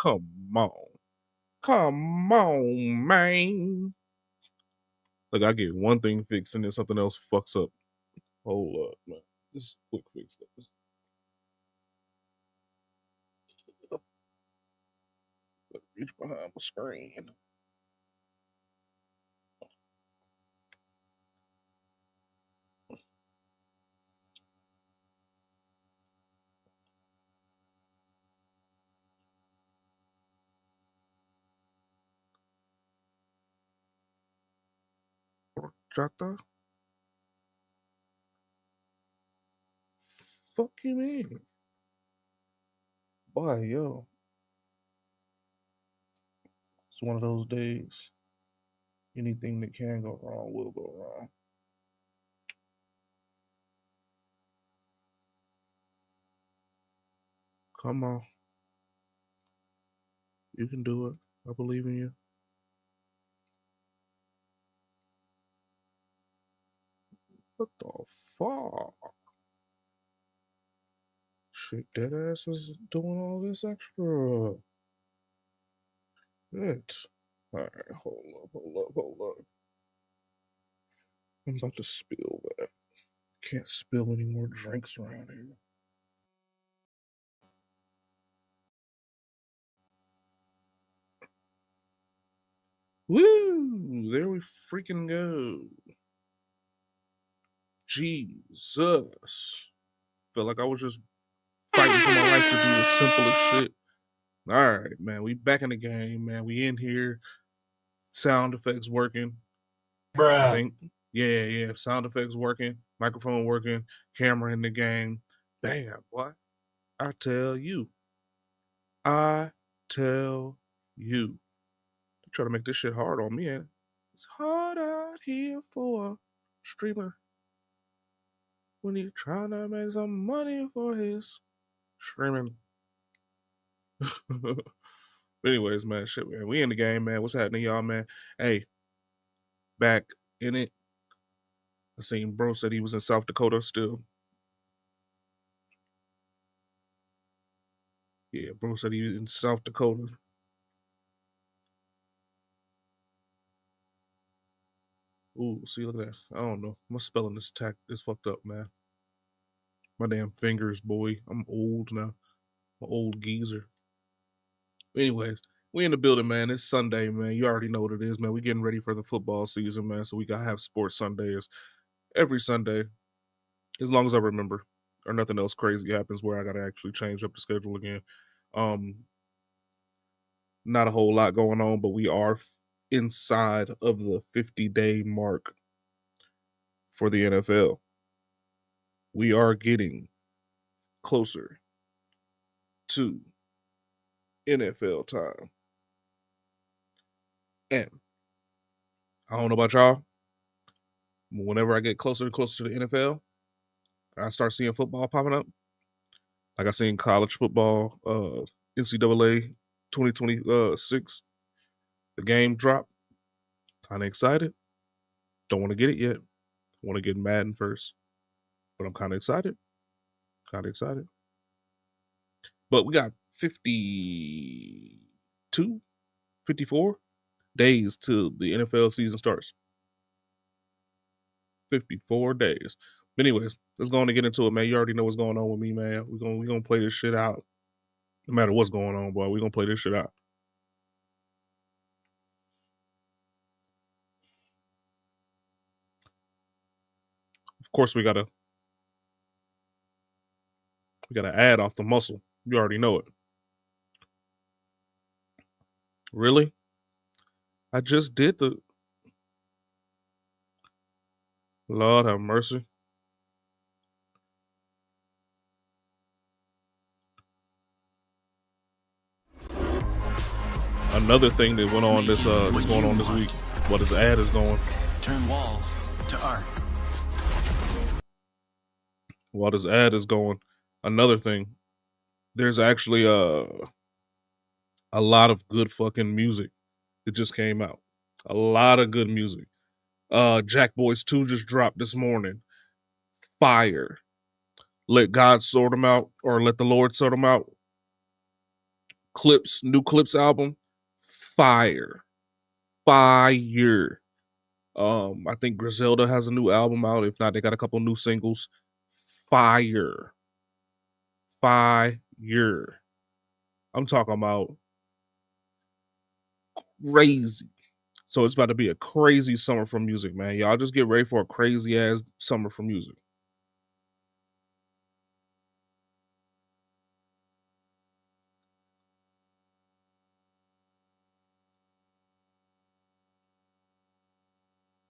Come on. Come on, man. Look, I get one thing fixed and then something else fucks up. Hold up, man. This is quick fix. Reach behind my screen. Horchata? Fuck you mean? Boy, yo. It's one of those days. Anything that can go wrong will go wrong. Come on. You can do it. I believe in you. What the fuck? Shit, that ass is doing all this extra. Shit. Alright, hold up. I'm about to spill that. Can't spill any more drinks around here. Woo! There we freaking go. Jesus. Felt like I was just fighting for my life to do the simplest shit. Alright, man. We back in the game, man. We in here. Sound effects working. Bruh. I think. Yeah. Sound effects working. Microphone working. Camera in the game. Bam, boy. I tell you. They try to make this shit hard on me, ain't it? It's hard out here for a streamer when he's trying to make some money for his streaming. Anyways, man, shit, man. We in the game, man. What's happening, y'all, man? Hey, back in it. I seen bro said he was in South Dakota still. Yeah, bro said he was in South Dakota. Ooh, see, look at that. I don't know. My spelling is fucked up, man. My damn fingers, boy. I'm old now. I'm an old geezer. Anyways, we in the building, man. It's Sunday, man. You already know what it is, man. We getting ready for the football season, man. So we gotta have sports Sundays every Sunday, as long as I remember, or nothing else crazy happens where I gotta actually change up the schedule again. Not a whole lot going on, but we are inside of the 50-day mark for the NFL. We are getting closer to NFL time. And I don't know about y'all, but whenever I get closer and closer to the NFL, I start seeing football popping up. Like I seen college football, NCAA 2026, the game drop. Kind of excited. Don't want to get it yet. Want to get Madden first. But I'm kind of excited. But we got 52, 54 days till the NFL season starts. 54 days. But anyways, let's go on and get into it, man. You already know what's going on with me, man. We're gonna play this shit out. No matter what's going on, boy, we're gonna play this shit out. Of course, we gotta add off the muscle. You already know it. Really? I just did the... Lord have mercy. Another thing that went on this going on this week. What his ad is going. Turn walls to art. While this ad is going, another thing. There's actually a lot of good fucking music that just came out. A lot of good music. Jack Boys 2 just dropped this morning. Fire. Let God sort them out, or let the Lord sort them out. New Clips album, fire. I think Griselda has a new album out. If not, they got a couple new singles. Fire. I'm talking about crazy. So it's about to be a crazy summer for music, man. Y'all just get ready for a crazy ass summer for music.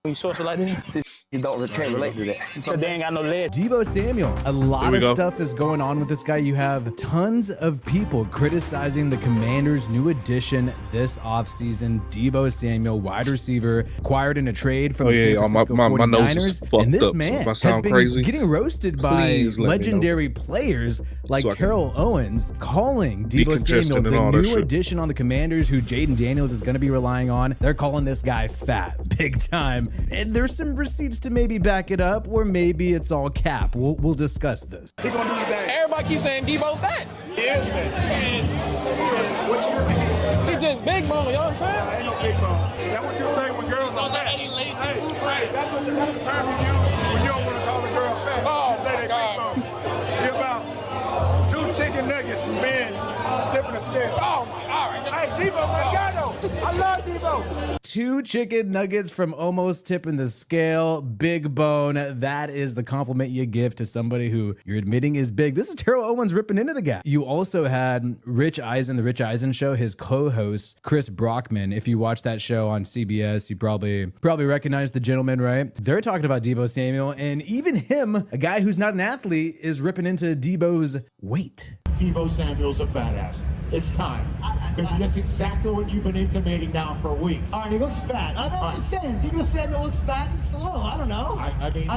You social like this? You can't relate to that. Because they ain't got no legs. Deebo Samuel. A lot of stuff is going on with this guy. You have tons of people criticizing the Commanders' new addition this offseason. Deebo Samuel, wide receiver, acquired in a trade from the San Francisco 49ers. My nose is fucked and this up, man so has been getting roasted by legendary players like Terrell Owens, calling Deebo Samuel the new addition on the Commanders who Jaden Daniels is going to be relying on. They're calling this guy fat, big time. And there's some receipts to maybe back it up, or maybe it's all cap. We'll discuss this. He gonna do that. Everybody keeps saying Deebo fat. He is, man. What you mean? He's just big bone, you know what I'm saying? Ain't no big bone. That's what you say when girls are fat. Hey, that's the term you use when you don't want to call a girl fat. You say they big bone. You're about 2 chicken nuggets from being tipping the scale. Oh, my, all right. Hey, Deebo, my God, I love Deebo. 2 chicken nuggets from almost tipping the scale. Big bone. That is the compliment you give to somebody who you're admitting is big. This is Terrell Owens ripping into the guy. You also had Rich Eisen, the Rich Eisen Show, his co-host, Chris Brockman. If you watch that show on CBS, you probably recognize the gentleman, right? They're talking about Deebo Samuel, and even him, a guy who's not an athlete, is ripping into Deebo's weight. Deebo Samuel's a fat ass. It's time. Because that's exactly what you've been intimating now for weeks. All right, he looks fat. I'm just saying, Deebo Samuel looks fat and slow. I don't know. I mean...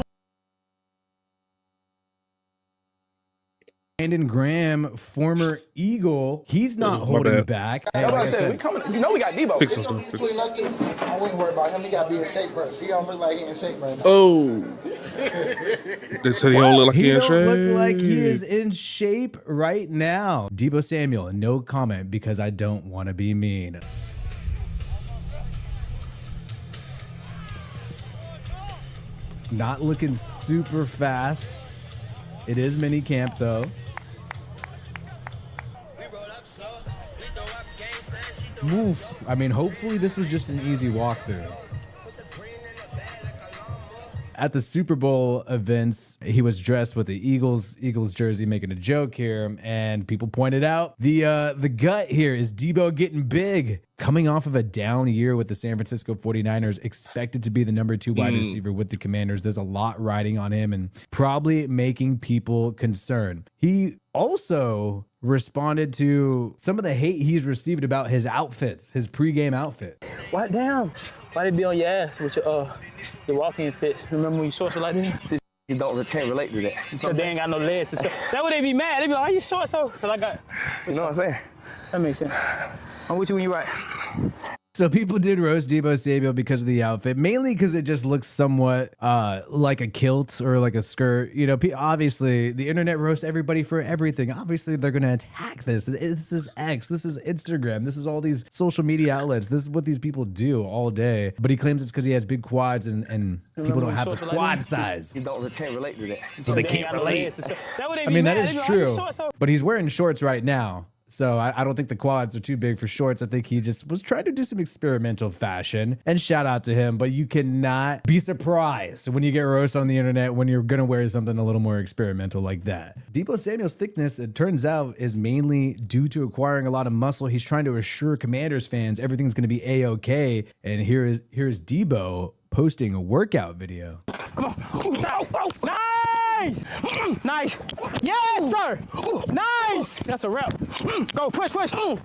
Brandon Graham, former Eagle, he's not holding back. Hey, like I said, we coming. You know we got Deebo. Fix stuff. I wouldn't worry about him. He got to be in shape first. He don't look like he in shape right now. Oh. They said he don't look like he in shape. He don't look like he is in shape right now. Deebo Samuel, no comment because I don't want to be mean. Not looking super fast. It is mini camp though. Oof. I mean, hopefully this was just an easy walkthrough. At the Super Bowl events, he was dressed with the Eagles jersey, making a joke here, and people pointed out the gut here is Deebo getting big. Coming off of a down year with the San Francisco 49ers, expected to be the number 2 wide receiver with the Commanders. There's a lot riding on him and probably making people concerned. He also responded to some of the hate he's received about his outfits, his pregame outfit. What damn? Why they be on your ass with your walking fits? Remember when you social like this? You can't relate to that. Because they ain't got no legs. That would they be mad. They be like, why you short so? Because I got. You know what I'm saying? That makes sense. I'm with you when you're right. So people did roast Deebo Samuel because of the outfit, mainly because it just looks somewhat like a kilt or like a skirt. You know, obviously the internet roasts everybody for everything. Obviously they're going to attack this. This is X. This is Instagram. This is all these social media outlets. This is what these people do all day. But he claims it's because he has big quads and people don't have the quad size. You can't relate to that. So they can't relate. I mean, that is true. But he's wearing shorts right now. So I don't think the quads are too big for shorts. I think he just was trying to do some experimental fashion, and shout out to him. But you cannot be surprised when you get roasted on the internet when you're going to wear something a little more experimental like that. Deebo Samuel's thickness, it turns out, is mainly due to acquiring a lot of muscle. He's trying to assure Commanders fans everything's going to be A-okay. And here's Deebo posting a workout video. Come on. Nice! Nice! Yes, sir! Nice! That's a rep. Go, push.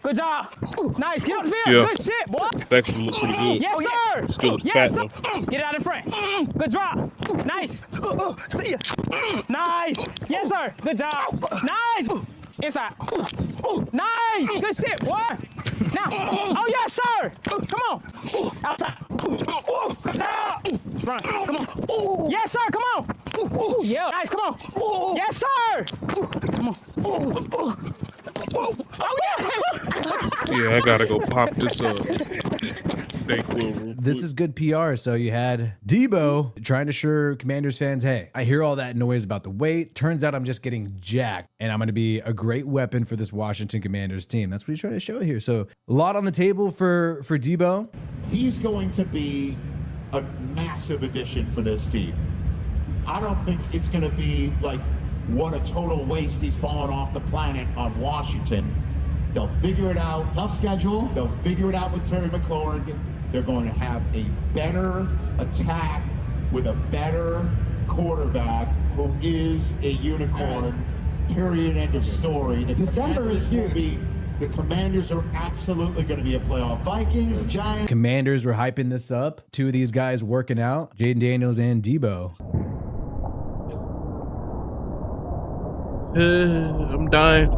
Good job. Nice, get up the field. Yeah. Good shit, boy. That actually look pretty good. Yes, sir! Still look Yes, fat sir! though. Get out in front. Good drop. Nice. See ya. Nice. Yes, sir. Good job. Nice. Inside. Nice. Good shit, boy. Now. Oh, yes, sir. Come on. Outside. Good job. Run. Come on. Yes, sir. Come on. Yeah. Nice. Come on. Yes, sir. Come on. Yeah, I gotta go pop this Dayquil. This is good PR. So you had Debo trying to assure Commanders fans, hey, I hear all that noise about the weight. Turns out I'm just getting jacked, and I'm going to be a great weapon for this Washington Commanders team. That's what he's trying to show here. So a lot on the table for Debo. He's going to be a massive addition for this team. I don't think it's going to be like what a total waste he's fallen off the planet on Washington. They'll figure it out. Tough schedule. They'll figure it out with Terry McLaurin. They're going to have a better attack with a better quarterback who is a unicorn. Period. End of story. December is huge. The Commanders are absolutely going to be a playoff. Vikings, Giants. Commanders were hyping this up. Two of these guys working out, Jaden Daniels and Debo. I'm dying.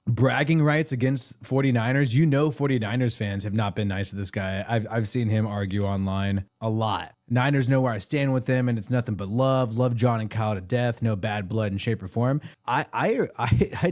Bragging rights against 49ers. You know 49ers fans have not been nice to this guy. I've seen him argue online a lot. Niners know where I stand with them, and it's nothing but love. Love John and Kyle to death. No bad blood in shape or form. I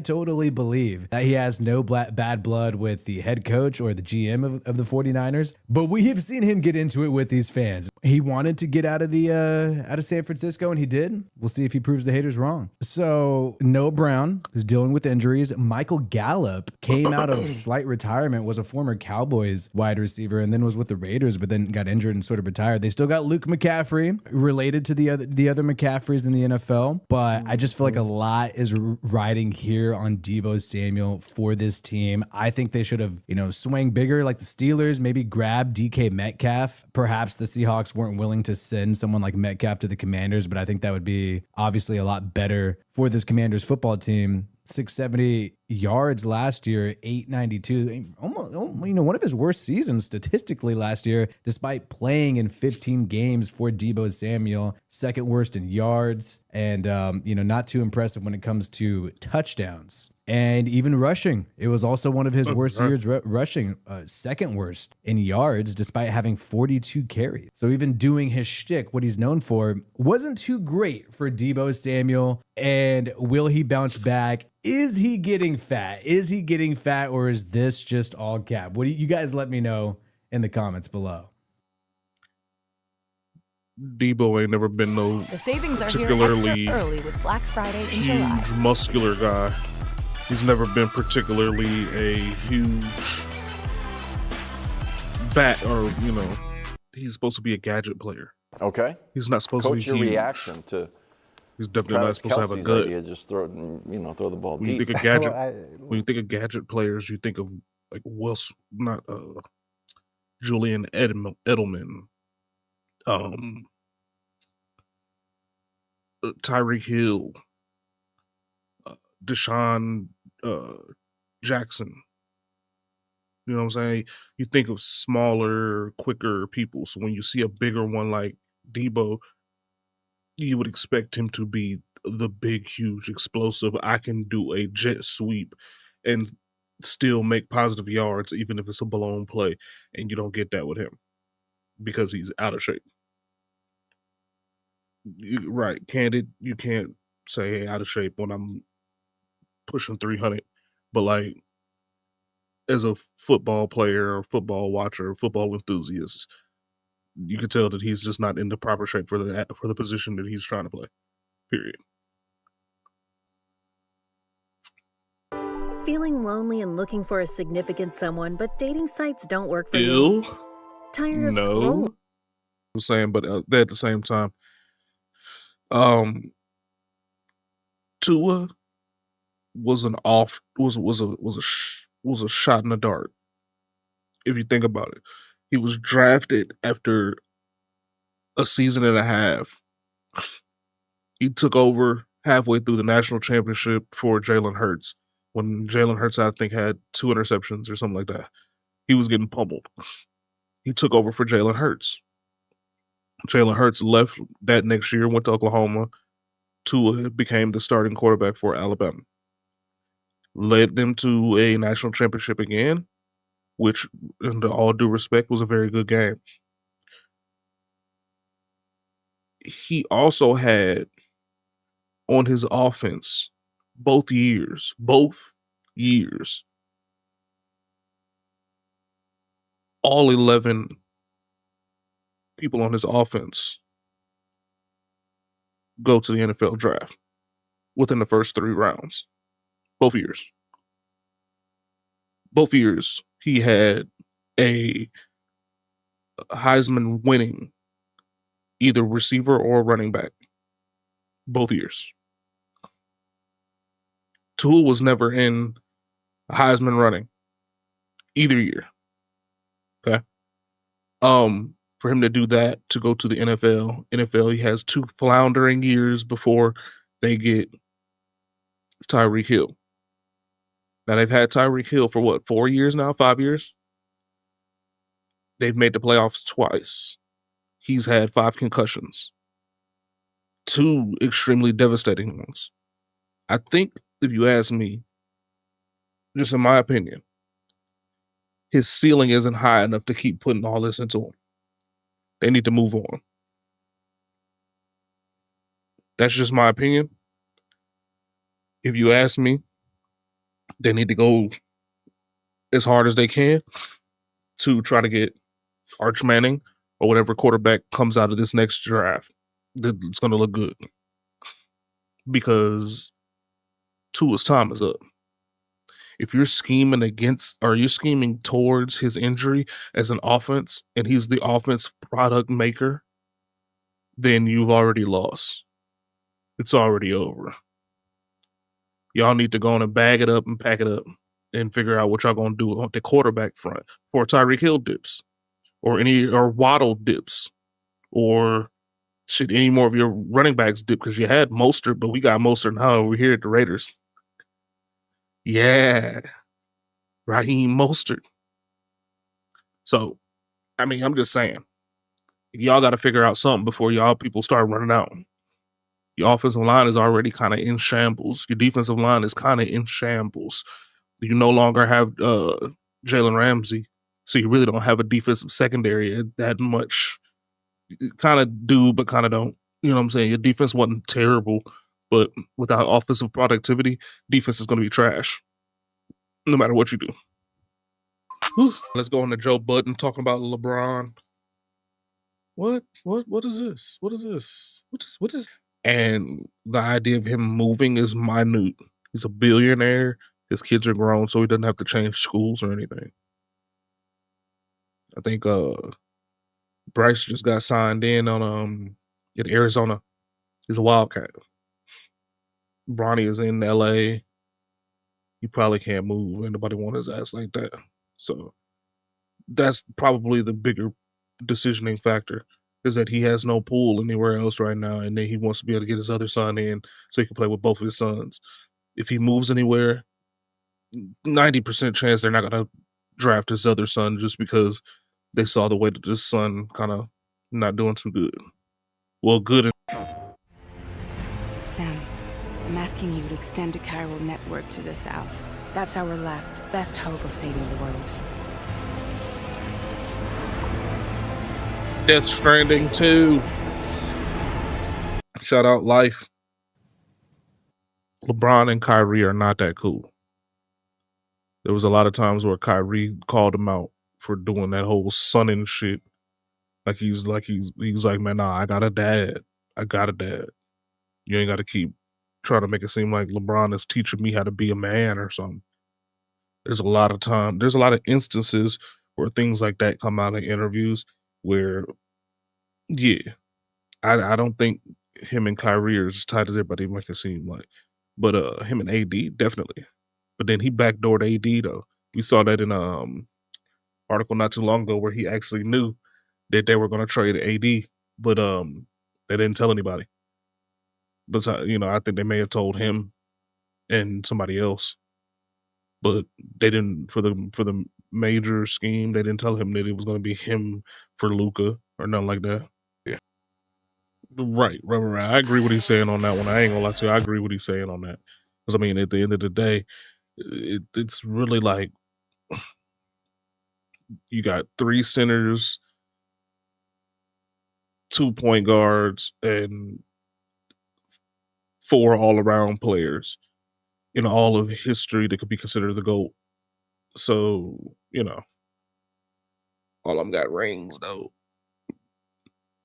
totally believe that he has no bad blood with the head coach or the GM of the 49ers. But we have seen him get into it with these fans. He wanted to get out of San Francisco, and he did. We'll see if he proves the haters wrong. So Noah Brown, who's dealing with injuries. Michael Gallup came out of slight retirement, was a former Cowboys wide receiver, and then was with the Raiders, but then got injured and sort of retired. They still got Luke McCaffrey, related to the other McCaffreys in the NFL, but I just feel like a lot is riding here on Deebo Samuel for this team. I think they should have, swung bigger like the Steelers, maybe grab DK Metcalf. Perhaps the Seahawks weren't willing to send someone like Metcalf to the Commanders, but I think that would be obviously a lot better for this Commanders football team. 670 yards last year, 892. Almost, one of his worst seasons statistically last year, despite playing in 15 games for Deebo Samuel. Second worst in yards, and not too impressive when it comes to touchdowns. And even rushing, it was also one of his worst years rushing, second worst in yards, despite having 42 carries. So even doing his shtick, what he's known for, wasn't too great for Deebo Samuel. And will he bounce back? Is he getting fat? Is he getting fat, or is this just all cap? What do you guys let me know in the comments below? Debo ain't never been no the savings are particularly here early with Black Friday in huge, July. muscular guy. He's never been particularly a huge bat, or he's supposed to be a gadget player. Okay. He's not supposed to be your huge. reaction to. He's definitely not supposed to have a gut. Idea, just throw the ball when deep. You think of gadget, when you think of gadget players, you think of like Julian Edelman, Tyreek Hill, Deshaun Jackson. You know what I'm saying? You think of smaller, quicker people. So when you see a bigger one like Debo, you would expect him to be the big, huge, explosive. I can do a jet sweep and still make positive yards, even if it's a blown play. And you don't get that with him because he's out of shape. Right. Candid, you can't say, hey, out of shape when I'm pushing 300. But like, as a football player or football watcher, football enthusiast, you can tell that he's just not in the proper shape for the position that he's trying to play. Period. Feeling lonely and looking for a significant someone, but dating sites don't work for you? you? Tired of scrolling? I'm saying, but at the same time, Tua was a shot in the dark. If you think about it, he was drafted after a season and a half. He took over halfway through the national championship for Jalen Hurts, when Jalen Hurts, I think, had 2 interceptions or something like that. He was getting pummeled. He took over for Jalen Hurts. Jalen Hurts left that next year, went to Oklahoma. Tua became the starting quarterback for Alabama. Led them to a national championship again, which, in all due respect, was a very good game. He also had on his offense both years, all 11 people on his offense go to the NFL draft within the first 3 rounds. Both years. Both years, he had a Heisman winning either receiver or running back. Both years. Tua was never in Heisman running either year. Okay. For him to do that, to go to the NFL, he has 2 floundering years before they get Tyreek Hill. Now they've had Tyreek Hill for what, 4 years now, 5 years? They've made the playoffs twice. He's had 5 concussions. 2 extremely devastating ones. I think, if you ask me, just in my opinion, his ceiling isn't high enough to keep putting all this into him. They need to move on. That's just my opinion. If you ask me, they need to go as hard as they can to try to get Arch Manning or whatever quarterback comes out of this next draft. It's going to look good. Because Tua's time is up. If you're scheming against, or you're scheming towards his injury as an offense, and he's the offense product maker, then you've already lost. It's already over. Y'all need to go on and bag it up and pack it up and figure out what y'all gonna do on the quarterback front for Tyreek Hill dips, or Waddle dips, or any more of your running backs dip, because you had Mostert, but we got Mostert now over here at the Raiders. Yeah. Raheem Mostert. So, I mean, I'm just saying, y'all got to figure out something before y'all people start running out. Your offensive line is already kind of in shambles. Your defensive line is kind of in shambles. You no longer have Jalen Ramsey, so you really don't have a defensive secondary that much. Kind of do, but kind of don't. You know what I'm saying? Your defense wasn't terrible, but without offensive productivity, defense is going to be trash, no matter what you do. Whew. Let's go on to Joe Budden talking about LeBron. What is this? What is? And the idea of him moving is minute. He's a billionaire. His kids are grown, so he doesn't have to change schools or anything. I think Bryce just got signed in on in Arizona. He's a Wildcat. Bronny is in LA. He probably can't move. Anybody want his ass like that. So that's probably the bigger decisioning factor, is that he has no pool anywhere else right now, and then he wants to be able to get his other son in so he can play with both of his sons. If he moves anywhere, 90% chance they're not going to draft his other son just because they saw the way that this son kind of not doing too good. Well, good. Sam, I'm asking you to extend a chiral network to the south. That's our last, best hope of saving the world. Death Stranding 2. Shout out Life. LeBron and Kyrie are not that cool. There was a lot of times where Kyrie called him out for doing that whole sunning shit. He was like, man, nah, I got a dad. You ain't got to keep trying to make it seem like LeBron is teaching me how to be a man or something. There's a lot of instances where things like that come out in interviews where, yeah, I don't think him and Kyrie are as tight as everybody make it seem like. But him and AD, definitely. But then he backdoored AD, though. We saw that in article not too long ago where he actually knew that they were going to trade AD, but they didn't tell anybody. But I think they may have told him and somebody else, but they didn't for the major scheme. They didn't tell him that it was going to be him for Luka or nothing like that. Yeah, right. I agree what he's saying on that one. I ain't gonna lie to you. I agree what he's saying on that, because I mean, at the end of the day, it's really like you got 3 centers, 2 point guards, and 4 all-around players in all of history that could be considered the GOAT. So, you know, all of them got rings, though.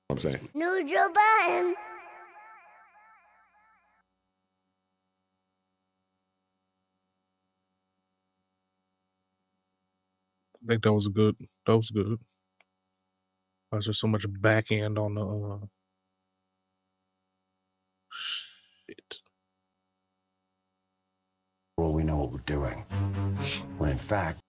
I'm saying. Neutral button. I think that was good. That was good. Why is there so much back end on the shit? Well, we know what we're doing. When in fact,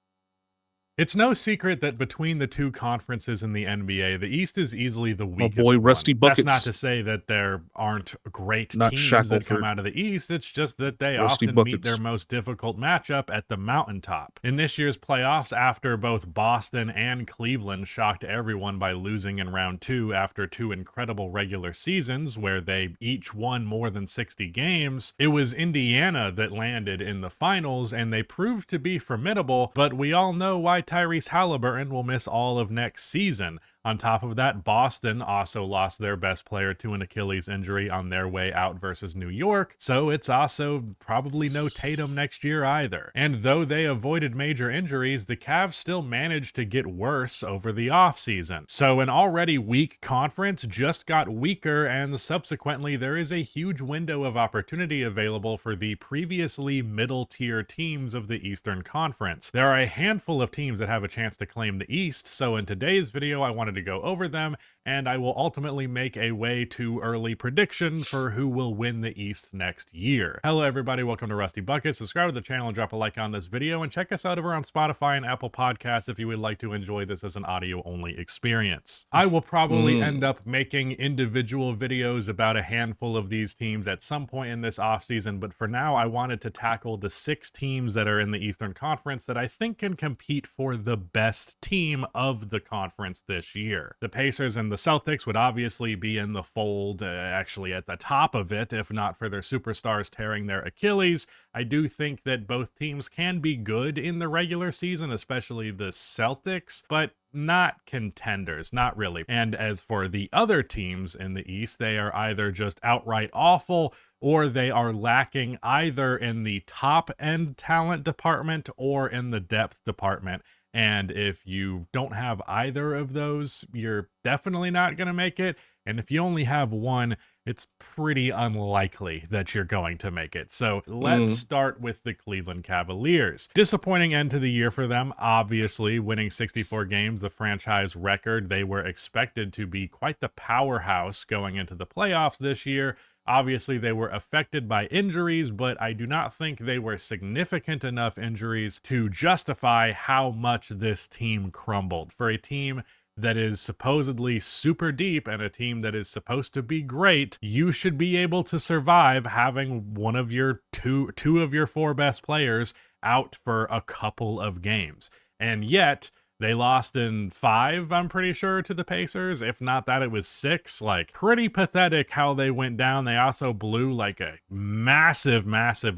it's no secret that between the two conferences in the NBA, the East is easily the weakest. My boy, Rusty one. Buckets. That's not to say that there aren't great Not teams Shackelford. that come out of the East. It's just that they Rusty often meet Buckets. their most difficult matchup at the mountaintop. In this year's playoffs, after both Boston and Cleveland shocked everyone by losing in round 2 after 2 incredible regular seasons where they each won more than 60 games, it was Indiana that landed in the finals, and they proved to be formidable, but we all know why Tyrese Halliburton will miss all of next season. On top of that, Boston also lost their best player to an Achilles injury on their way out versus New York, so it's also probably no Tatum next year either. And though they avoided major injuries, the Cavs still managed to get worse over the offseason. So an already weak conference just got weaker, and subsequently there is a huge window of opportunity available for the previously middle-tier teams of the Eastern Conference. There are a handful of teams that have a chance to claim the East, so in today's video I wanted to go over them, and I will ultimately make a way too early prediction for who will win the East next year. Hello everybody, welcome to Rusty Buckets. Subscribe to the channel and drop a like on this video, and check us out over on Spotify and Apple Podcasts if you would like to enjoy this as an audio-only experience. I will probably end up making individual videos about a handful of these teams at some point in this offseason, but for now I wanted to tackle the 6 teams that are in the Eastern Conference that I think can compete for the best team of the conference this year. The Pacers and the Celtics would obviously be in the fold, actually at the top of it, if not for their superstars tearing their Achilles. I do think that both teams can be good in the regular season, especially the Celtics, but not contenders, not really. And as for the other teams in the East, they are either just outright awful, or they are lacking either in the top end talent department or in the depth department. And if you don't have either of those, you're definitely not going to make it. And if you only have one, it's pretty unlikely that you're going to make it. So let's start with the Cleveland Cavaliers. Disappointing end to the year for them, obviously, winning 64 games, the franchise record. They were expected to be quite the powerhouse going into the playoffs this year. Obviously, they were affected by injuries, but I do not think they were significant enough injuries to justify how much this team crumbled. For a team that is supposedly super deep and a team that is supposed to be great, you should be able to survive having one of your two of your 4 best players out for a couple of games. And yet they lost in 5, I'm pretty sure, to the Pacers. If not that, it was 6. Like, pretty pathetic how they went down. They also blew like a massive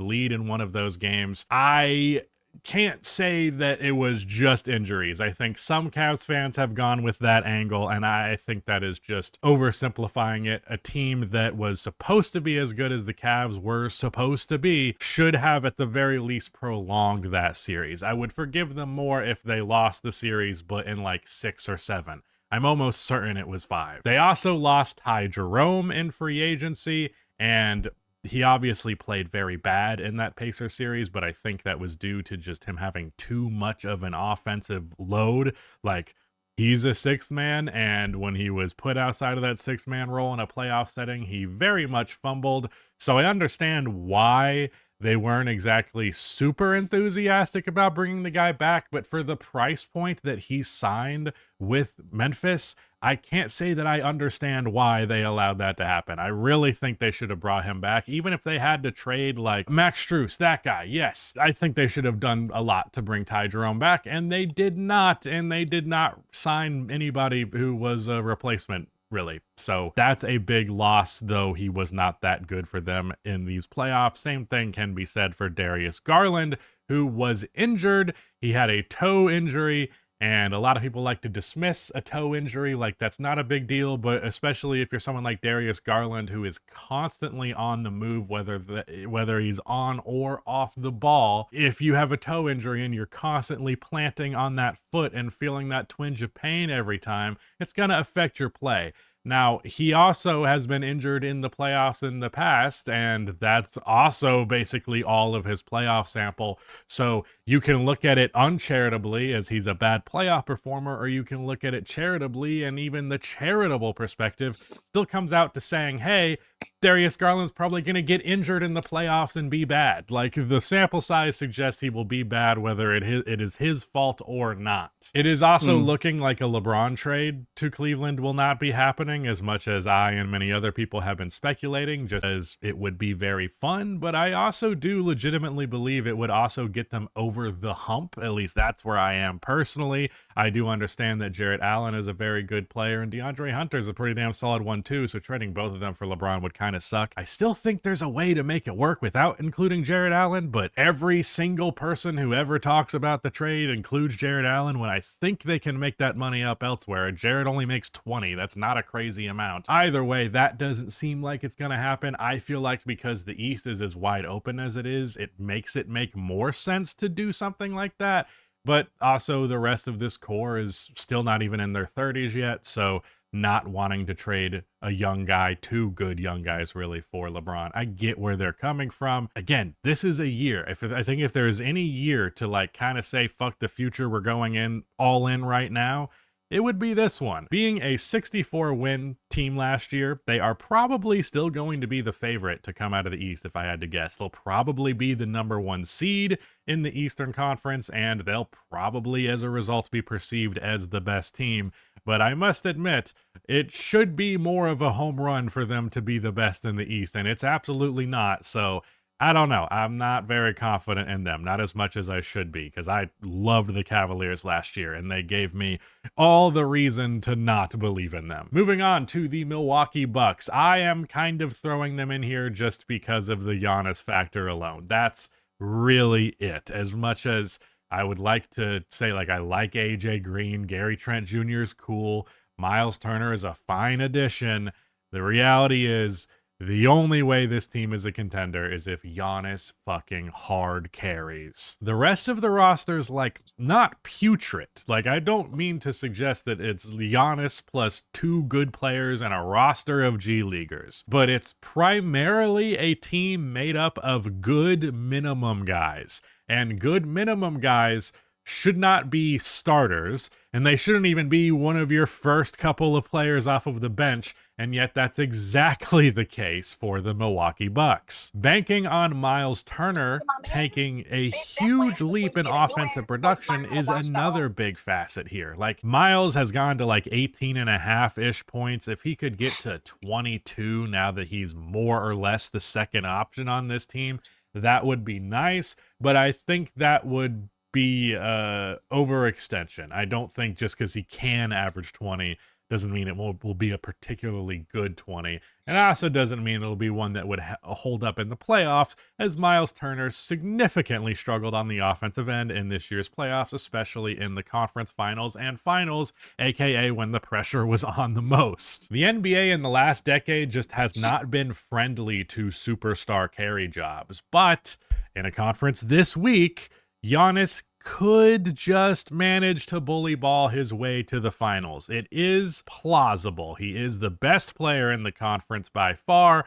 lead in one of those games. I can't say that it was just injuries. I think some Cavs fans have gone with that angle, and I think that is just oversimplifying it. A team that was supposed to be as good as the Cavs were supposed to be should have at the very least prolonged that series. I would forgive them more if they lost the series, but in like 6 or 7. I'm almost certain it was 5. They also lost Ty Jerome in free agency, and he obviously played very bad in that Pacer series, but I think that was due to just him having too much of an offensive load. Like, he's a 6th man, and when he was put outside of that 6-man role in a playoff setting, he very much fumbled. So I understand why they weren't exactly super enthusiastic about bringing the guy back, but for the price point that he signed with Memphis, I can't say that I understand why they allowed that to happen. I really think they should have brought him back, even if they had to trade like Max Strus, that guy. Yes, I think they should have done a lot to bring Ty Jerome back, and they did not. And they did not sign anybody who was a replacement, really. So that's a big loss, though he was not that good for them in these playoffs. Same thing can be said for Darius Garland, who was injured. He had a toe injury, And a lot of people like to dismiss a toe injury like that's not a big deal, but especially if you're someone like Darius Garland, who is constantly on the move, whether he's on or off the ball. If you have a toe injury and you're constantly planting on that foot and feeling that twinge of pain every time, it's going to affect your play. Now, he also has been injured in the playoffs in the past, and that's also basically all of his playoff sample. So you can look at it uncharitably as he's a bad playoff performer, or you can look at it charitably, and even the charitable perspective still comes out to saying, hey, Darius Garland's probably going to get injured in the playoffs and be bad. Like, the sample size suggests he will be bad, whether it is his fault or not. It is also looking like a LeBron trade to Cleveland will not be happening, as much as I and many other people have been speculating, just as it would be very fun. But I also do legitimately believe it would also get them over the hump. At least that's where I am personally. I do understand that Jarrett Allen is a very good player, and DeAndre Hunter is a pretty damn solid one too, so trading both of them for LeBron would kind of suck. I still think there's a way to make it work without including Jarrett Allen, but every single person who ever talks about the trade includes Jarrett Allen when I think they can make that money up elsewhere. Jarrett only makes 20. That's not a crazy amount. Either way, that doesn't seem like it's going to happen. I feel like because the East is as wide open as it is, it makes it make more sense to do something like that. But also the rest of this core is still not even in their 30s yet, so not wanting to trade a young guy, two good young guys really, for LeBron. I get where they're coming from. Again, this is a year. I think if there's any year to like kind of say, fuck the future, we're going in all in right now, it would be this one. Being a 64-win team last year, they are probably still going to be the favorite to come out of the East, if I had to guess. They'll probably be the #1 seed in the Eastern Conference, and they'll probably, as a result, be perceived as the best team. But I must admit, it should be more of a home run for them to be the best in the East, and it's absolutely not. So I don't know. I'm not very confident in them, not as much as I should be, because I loved the Cavaliers last year, and they gave me all the reason to not believe in them. Moving on to the Milwaukee Bucks. I am kind of throwing them in here just because of the Giannis factor alone. That's really it. As much as I would like to say, like, I like AJ Green, Gary Trent Jr. is cool, Miles Turner is a fine addition, the reality is the only way this team is a contender is if Giannis fucking hard carries. The rest of the roster's like not putrid. Like, I don't mean to suggest that it's Giannis plus 2 good players and a roster of G Leaguers, but it's primarily a team made up of good minimum guys. And good minimum guys should not be starters, and they shouldn't even be one of your first couple of players off of the bench, and yet that's exactly the case for the Milwaukee Bucks. Banking on Miles Turner taking a huge leap in offensive production is another big facet here. Like, Miles has gone to like 18.5-ish points. If he could get to 22 now that he's more or less the second option on this team, that would be nice, but I think that would be overextension. I don't think just because he can average 20 doesn't mean it will be a particularly good 20. And it also doesn't mean it'll be one that would hold up in the playoffs, as Miles Turner significantly struggled on the offensive end in this year's playoffs, especially in the conference finals and finals, aka when the pressure was on the most. The NBA in the last decade just has not been friendly to superstar carry jobs, but in a conference this week, Giannis could just manage to bully ball his way to the finals. It is plausible. He is the best player in the conference by far,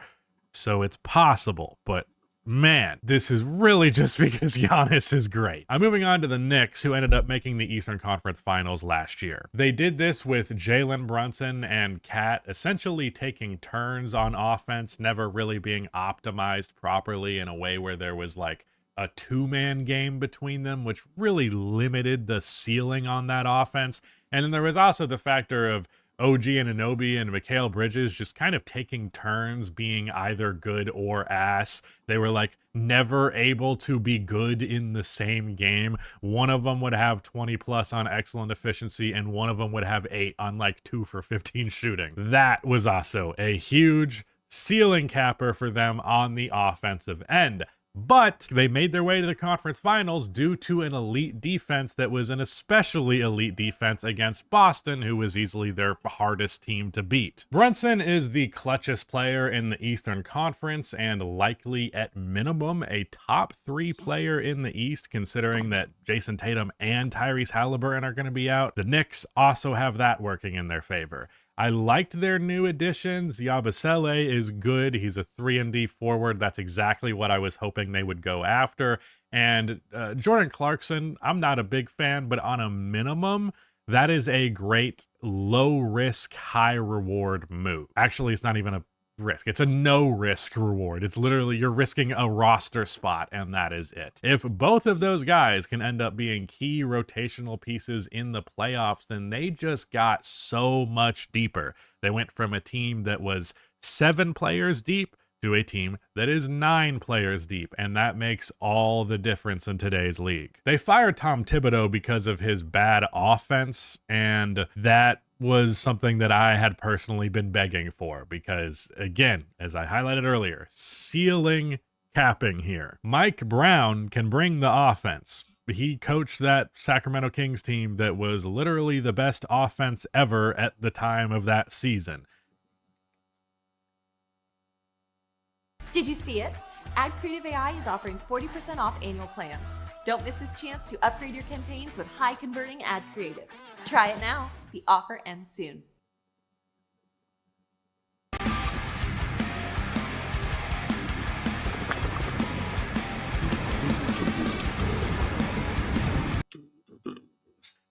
so it's possible. But man, this is really just because Giannis is great. I'm moving on to the Knicks, who ended up making the Eastern Conference Finals last year. They did this with Jalen Brunson and Cat essentially taking turns on offense, never really being optimized properly in a way where there was like a 2-man game between them, which really limited the ceiling on that offense. And then there was also the factor of OG Anunoby and Mikal Bridges just kind of taking turns being either good or ass. They were like never able to be good in the same game. One of them would have 20 plus on excellent efficiency, and one of them would have 8 on like 2 for 15 shooting. That was also a huge ceiling capper for them on the offensive end. But they made their way to the conference finals due to an elite defense that was an especially elite defense against Boston, who was easily their hardest team to beat. Brunson is the clutchest player in the Eastern Conference and likely at minimum a top 3 player in the East, considering that Jason Tatum and Tyrese Halliburton are going to be out. The Knicks also have that working in their favor. I liked their new additions. Yabusele is good. He's a 3-and-D forward. That's exactly what I was hoping they would go after. And Jordan Clarkson, I'm not a big fan, but on a minimum, that is a great low-risk, high-reward move. Actually, it's not even a risk. It's a no-risk reward. It's literally you're risking a roster spot, and that is it. If both of those guys can end up being key rotational pieces in the playoffs, then they just got so much deeper. They went from a team that was 7 players deep to a team that is 9 players deep, and that makes all the difference in today's league. They fired Tom Thibodeau because of his bad offense, and that was something that I had personally been begging for because, again, as I highlighted earlier, ceiling capping here. Mike Brown can bring the offense. He coached that Sacramento Kings team that was literally the best offense ever at the time of that season. Did you see it? Ad Creative AI is offering 40% off annual plans. Don't miss this chance to upgrade your campaigns with high converting ad creatives. Try it now. The offer ends soon.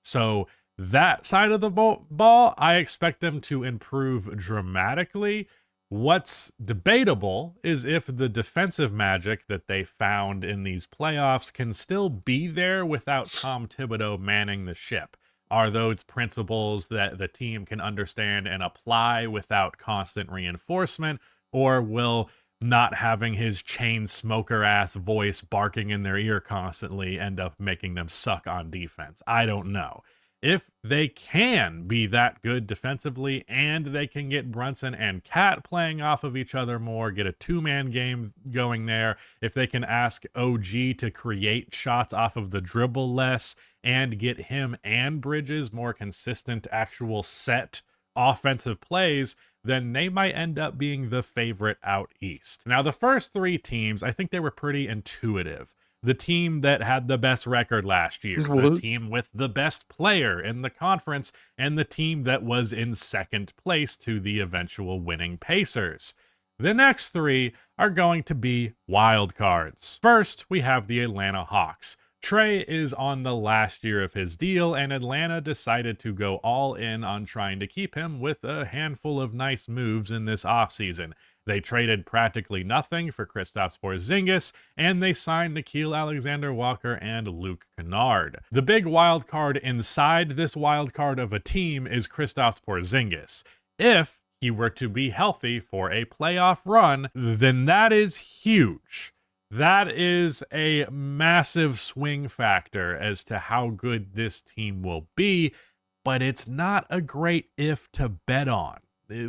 So that side of the ball, I expect them to improve dramatically. What's debatable is if the defensive magic that they found in these playoffs can still be there without Tom Thibodeau manning the ship. Are those principles that the team can understand and apply without constant reinforcement, or will not having his chain smoker ass voice barking in their ear constantly end up making them suck on defense? I don't know. If they can be that good defensively and they can get Brunson and Cat playing off of each other more, get a 2-man game going there, if they can ask OG to create shots off of the dribble less and get him and Bridges more consistent actual set offensive plays, then they might end up being the favorite out east. Now, the first 3 teams, I think they were pretty intuitive. The team that had the best record last year, the team with the best player in the conference, and the team that was in second place to the eventual winning Pacers. The next 3 are going to be wild cards. First, we have the Atlanta Hawks. Trey is on the last year of his deal, and Atlanta decided to go all in on trying to keep him with a handful of nice moves in this offseason. They traded practically nothing for Kristaps Porzingis, and they signed Nickeil Alexander-Walker and Luke Kennard. The big wild card inside this wild card of a team is Kristaps Porzingis. If he were to be healthy for a playoff run, then that is huge. That is a massive swing factor as to how good this team will be, but it's not a great if to bet on.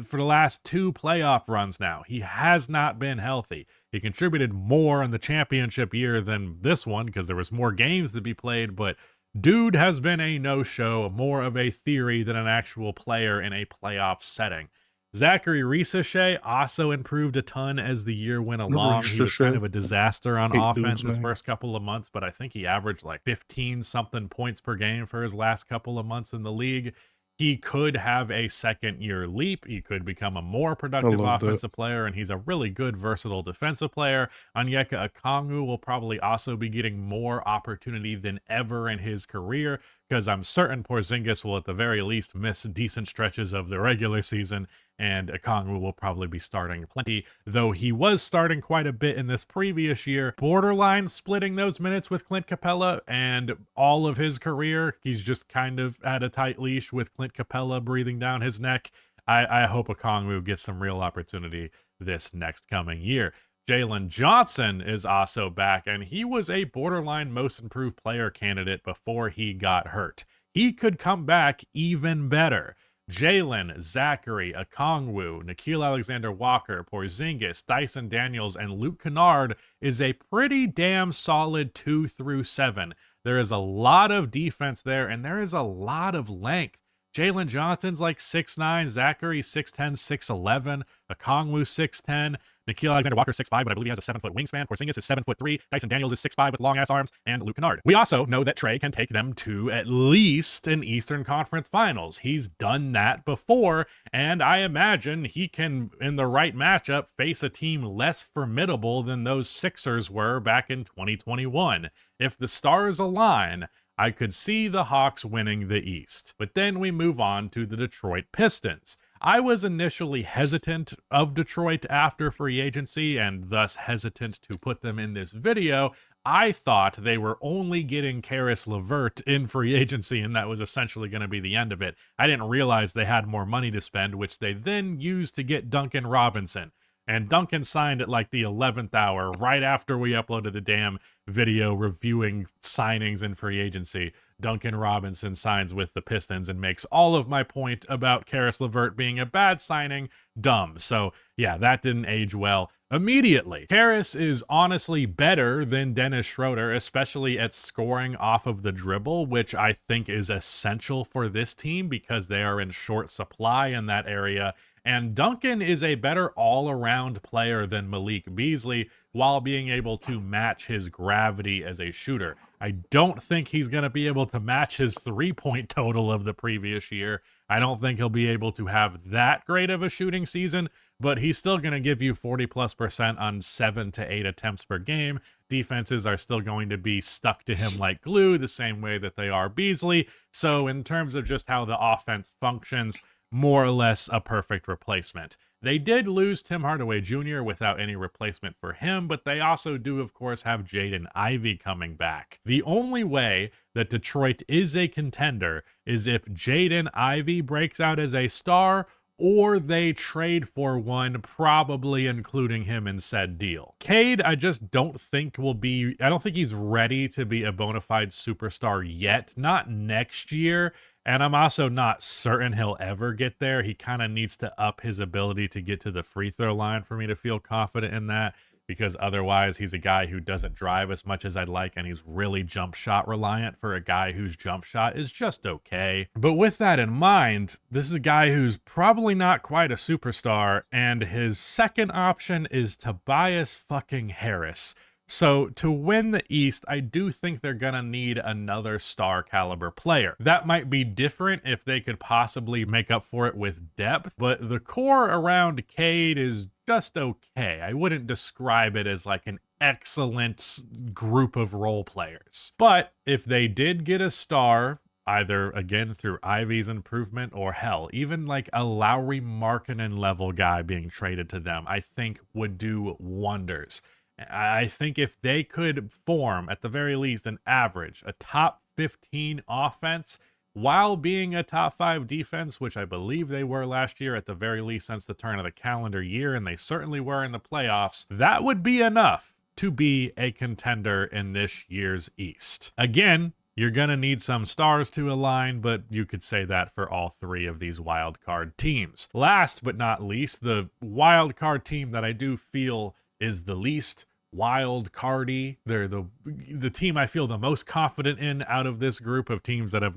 For the last 2 playoff runs now, he has not been healthy. He contributed more in the championship year than this one because there was more games to be played, but dude has been a no-show, more of a theory than an actual player in a playoff setting. Zachary Risachet also improved a ton as the year went along. He was kind of a disaster on offense his first couple of months, but I think he averaged like 15-something points per game for his last couple of months in the league. He could have a second-year leap. He could become a more productive offensive player, and he's a really good, versatile defensive player. Onyeka Okongwu will probably also be getting more opportunity than ever in his career, because I'm certain Porzingis will at the very least miss decent stretches of the regular season, and Okongwu will probably be starting plenty, though he was starting quite a bit in this previous year. Borderline splitting those minutes with Clint Capella, and all of his career, he's just kind of at a tight leash with Clint Capella breathing down his neck. I hope Okongwu gets some real opportunity this next coming year. Jalen Johnson is also back, and he was a borderline most improved player candidate before he got hurt. He could come back even better. Jalen, Zachary, Okongwu, Nickeil Alexander-Walker, Porzingis, Dyson Daniels, and Luke Kennard is a pretty damn solid 2 through 7. There is a lot of defense there, and there is a lot of length. Jalen Johnson's like 6'9", Zachary 6'10", 6'11", Okongwu 6'10", Nickeil Alexander-Walker 6'5", but I believe he has a 7-foot wingspan. Porzingis is 7'3", Dyson Daniels is 6'5" with long-ass arms, and Luke Kennard. We also know that Trey can take them to at least an Eastern Conference Finals. He's done that before, and I imagine he can, in the right matchup, face a team less formidable than those Sixers were back in 2021. If the stars align, I could see the Hawks winning the East. But then we move on to the Detroit Pistons. I was initially hesitant of Detroit after free agency and thus hesitant to put them in this video. I thought they were only getting Caris LeVert in free agency and that was essentially going to be the end of it. I didn't realize they had more money to spend, which they then used to get Duncan Robinson. And Duncan signed at like the 11th hour, right after we uploaded the damn video reviewing signings in free agency. Duncan Robinson signs with the Pistons and makes all of my point about Caris LeVert being a bad signing dumb. So yeah, that didn't age well immediately. Caris is honestly better than Dennis Schroeder, especially at scoring off of the dribble, which I think is essential for this team because they are in short supply in that area. And Duncan is a better all-around player than Malik Beasley while being able to match his gravity as a shooter. I don't think he's going to be able to match his three-point total of the previous year. I don't think he'll be able to have that great of a shooting season, but he's still going to give you 40+% on 7 to 8 attempts per game. Defenses are still going to be stuck to him like glue, the same way that they are Beasley. So in terms of just how the offense functions, more or less a perfect replacement. They did lose Tim Hardaway Jr. without any replacement for him, but they also do, of course, have Jaden Ivey coming back. The only way that Detroit is a contender is if Jaden Ivey breaks out as a star or they trade for one, probably including him in said deal. Cade, I just don't think I don't think he's ready to be a bona fide superstar yet, not next year. And I'm also not certain he'll ever get there. He kind of needs to up his ability to get to the free throw line for me to feel confident in that, because otherwise he's a guy who doesn't drive as much as I'd like, and he's really jump shot reliant for a guy whose jump shot is just okay. But with that in mind, this is a guy who's probably not quite a superstar, and his second option is Tobias fucking Harris. So to win the East, I do think they're going to need another star caliber player. That might be different if they could possibly make up for it with depth, but the core around Cade is just okay. I wouldn't describe it as like an excellent group of role players. But if they did get a star, either again through Ivey's improvement or hell, even like a Lauri Markkanen level guy being traded to them, I think would do wonders. I think if they could form, at the very least, an average, a top 15 offense, while being a top 5 defense, which I believe they were last year, at the very least since the turn of the calendar year, and they certainly were in the playoffs, that would be enough to be a contender in this year's East. Again, you're going to need some stars to align, but you could say that for all 3 of these wild card teams. Last but not least, the wild card team that I do feel is the least wild cardy. They're the team I feel the most confident in out of this group of teams that have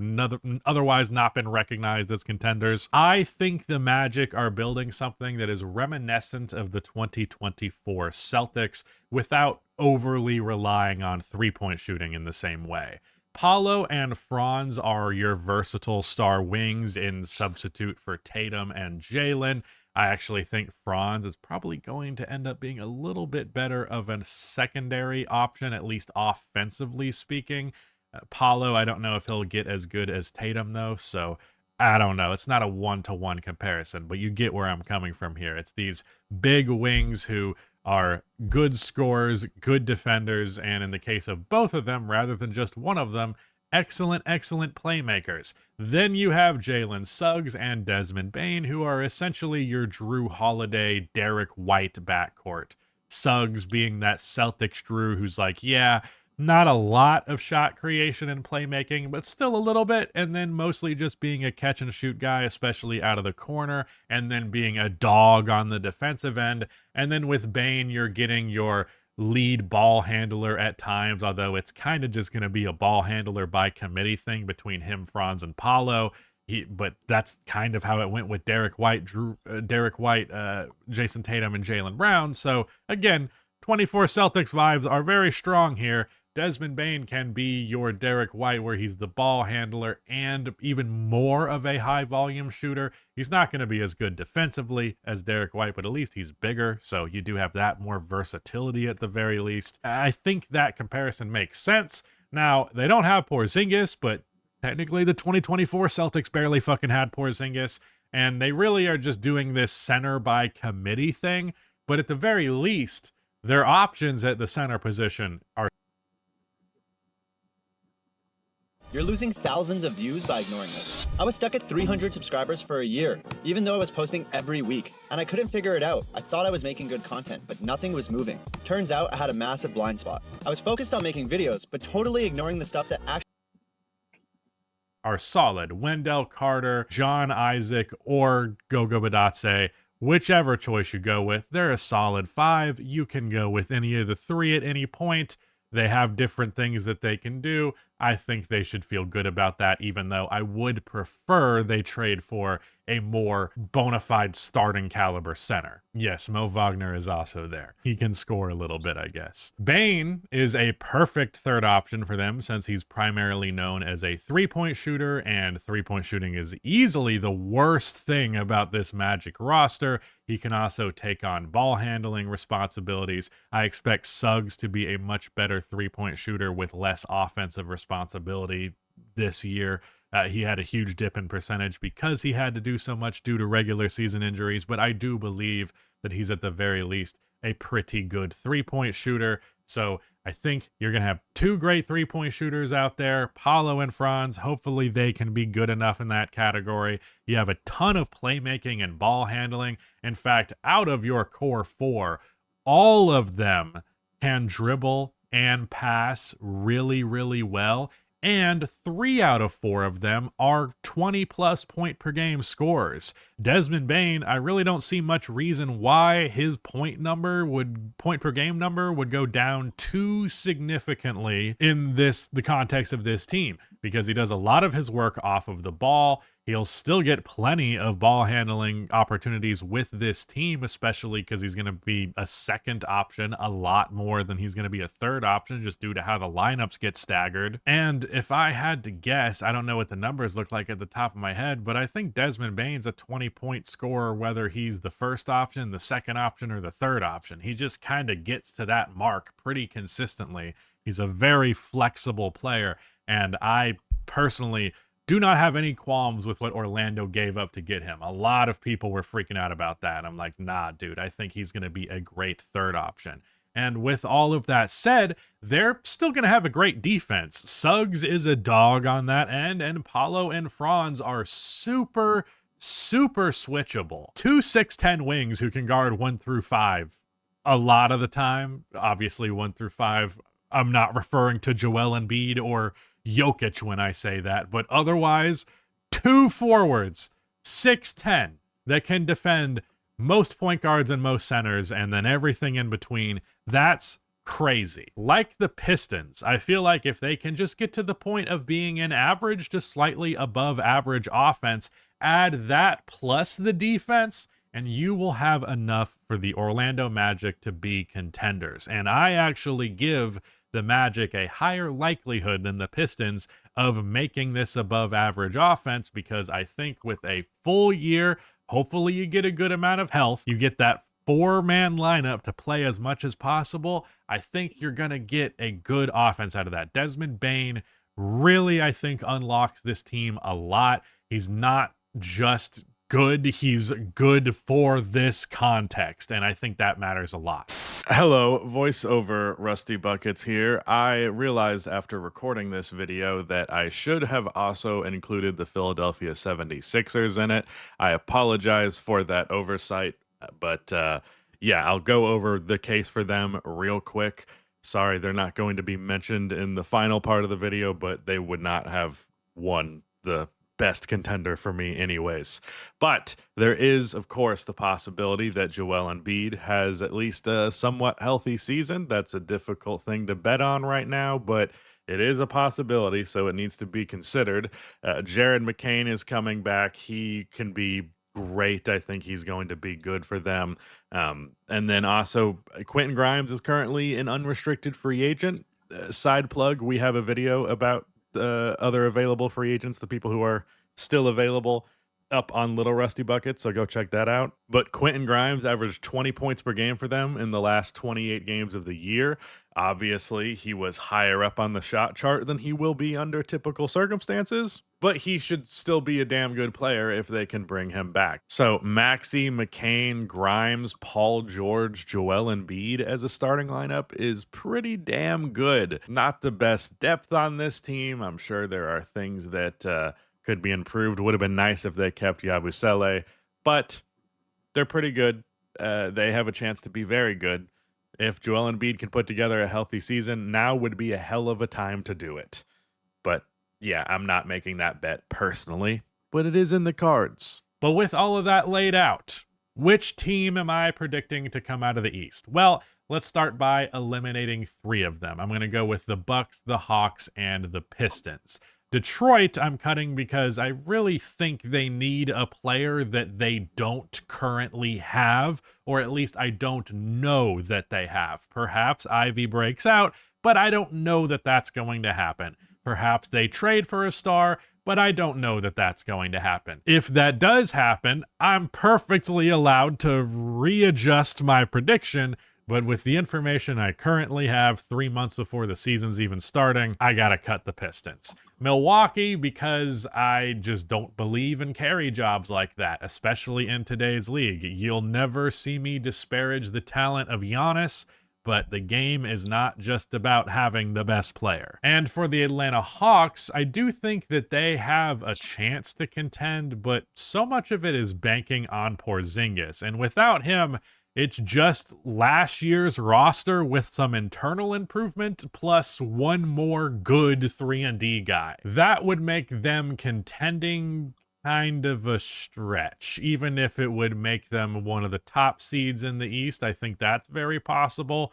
otherwise not been recognized as contenders. I think the Magic are building something that is reminiscent of the 2024 Celtics without overly relying on three-point shooting in the same way. Paolo and Franz are your versatile star wings in substitute for Tatum and Jalen. I actually think Franz is probably going to end up being a little bit better of a secondary option, at least offensively speaking. Paolo, I don't know if he'll get as good as Tatum, though, so I don't know. It's not a one-to-one comparison, but you get where I'm coming from here. It's these big wings who are good scorers, good defenders, and in the case of both of them, rather than just one of them, excellent playmakers. Then you have Jalen Suggs and Desmond Bane, who are essentially your Drew Holiday, Derek White backcourt. Suggs being that Celtics Drew who's like, yeah, Not a lot of shot creation and playmaking, but still a little bit. And then mostly just being a catch and shoot guy, especially out of the corner, and then being a dog on the defensive end. And then with Bane, you're getting your lead ball handler at times, although it's kind of just going to be a ball handler by committee thing between him, Franz, and Paulo. But that's kind of how it went with Derek White, Jason Tatum, and Jaylen Brown. So again, 24 Celtics vibes are very strong here. Desmond Bane can be your Derek White, where he's the ball handler and even more of a high volume shooter. He's not going to be as good defensively as Derek White, but at least he's bigger. So you do have that more versatility at the very least. I think that comparison makes sense. Now, they don't have Porzingis, but technically the 2024 Celtics barely fucking had Porzingis. And they really are just doing this center by committee thing. But at the very least, their options at the center position are. You're losing thousands of views by ignoring this. I was stuck at 300 subscribers for a year, even though I was posting every week, and I couldn't figure it out. I thought I was making good content, but nothing was moving. Turns out I had a massive blind spot. I was focused on making videos, but totally ignoring the stuff that actually are solid. Wendell Carter, John Isaac, or Gogo Badatse, whichever choice you go with, they're a solid 5. You can go with any of the 3 at any point. They have different things that they can do. I think they should feel good about that, even though I would prefer they trade for a more bona fide starting caliber center. Yes, Mo Wagner is also there. He can score a little bit, I guess. Bane is a perfect third option for them since he's primarily known as a three-point shooter, and three-point shooting is easily the worst thing about this Magic roster. He can also take on ball handling responsibilities. I expect Suggs to be a much better three-point shooter with less offensive responsibility this year. He had a huge dip in percentage because he had to do so much due to regular season injuries, but I do believe that he's at the very least a pretty good three-point shooter. So I think you're going to have 2 great three-point shooters out there, Paulo and Franz. Hopefully they can be good enough in that category. You have a ton of playmaking and ball handling. In fact, out of your core 4, all of them can dribble and pass really, really well. And 3 out of 4 of them are 20-plus point per game scorers. Desmond Bane, I really don't see much reason why his point per game number would go down too significantly in the context of this team, because he does a lot of his work off of the ball. He'll still get plenty of ball handling opportunities with this team, especially because he's going to be a second option a lot more than he's going to be a third option, just due to how the lineups get staggered. And if I had to guess, I don't know what the numbers look like at the top of my head, but I think Desmond Bane's a 20-point scorer, whether he's the first option, the second option, or the third option. He just kind of gets to that mark pretty consistently. He's a very flexible player, and I personally do not have any qualms with what Orlando gave up to get him. A lot of people were freaking out about that. I'm like, nah, dude, I think he's going to be a great third option. And with all of that said, they're still going to have a great defense. Suggs is a dog on that end, and Paulo and Franz are super, super switchable. 2 6'10" wings who can guard 1 through 5 a lot of the time. Obviously, 1 through 5, I'm not referring to Joel Embiid or Jokic when I say that, but otherwise 2 forwards, 6'10", that can defend most point guards and most centers, and then everything in between. That's crazy. Like the Pistons, I feel like if they can just get to the point of being an average to slightly above average offense, add that plus the defense, and you will have enough for the Orlando Magic to be contenders. And I actually give the Magic a higher likelihood than the Pistons of making this above average offense, because I think with a full year, hopefully you get a good amount of health, you get that 4-man lineup to play as much as possible. I think you're going to get a good offense out of that. Desmond Bane really, I think, unlocks this team a lot. He's not just good, he's good for this context, and I think that matters a lot. Hello, voiceover Rusty Buckets here. I realized after recording this video that I should have also included the Philadelphia 76ers in it. I apologize for that oversight, but yeah, I'll go over the case for them real quick. Sorry, they're not going to be mentioned in the final part of the video, but they would not have won the best contender for me anyways. But there is, of course, the possibility that Joel Embiid has at least a somewhat healthy season. That's a difficult thing to bet on right now, but it is a possibility, so it needs to be considered. Jared McCain is coming back. He can be great. I think he's going to be good for them. And then also, Quentin Grimes is currently an unrestricted free agent. Side plug, we have a video about other available free agents, the people who are still available, up on Little Rusty Bucket, so go check that out. But Quentin Grimes averaged 20 points per game for them in the last 28 games of the year. Obviously, he was higher up on the shot chart than he will be under typical circumstances, but he should still be a damn good player if they can bring him back. So Maxey, McCain, Grimes, Paul George, Joel Embiid as a starting lineup is pretty damn good. Not the best depth on this team. I'm sure there are things that could be improved. Would have been nice if they kept Yabusele, but they're pretty good. They have a chance to be very good. If Joel Embiid can put together a healthy season, now would be a hell of a time to do it. But yeah, I'm not making that bet personally, but it is in the cards. But with all of that laid out, which team am I predicting to come out of the East? Well, let's start by eliminating 3 of them. I'm going to go with the Bucks, the Hawks, and the Pistons. Detroit, I'm cutting because I really think they need a player that they don't currently have, or at least I don't know that they have. Perhaps Ivy breaks out, but I don't know that that's going to happen. Perhaps they trade for a star, but I don't know that that's going to happen. If that does happen, I'm perfectly allowed to readjust my prediction, but with the information I currently have 3 months before the season's even starting, I gotta cut the Pistons. Milwaukee, because I just don't believe in carry jobs like that, especially in today's league. You'll never see me disparage the talent of Giannis, but the game is not just about having the best player. And for the Atlanta Hawks, I do think that they have a chance to contend, but so much of it is banking on Porzingis. And without him, it's just last year's roster with some internal improvement plus one more good 3-and-D guy. That would make them contending kind of a stretch, even if it would make them one of the top seeds in the East. I think that's very possible.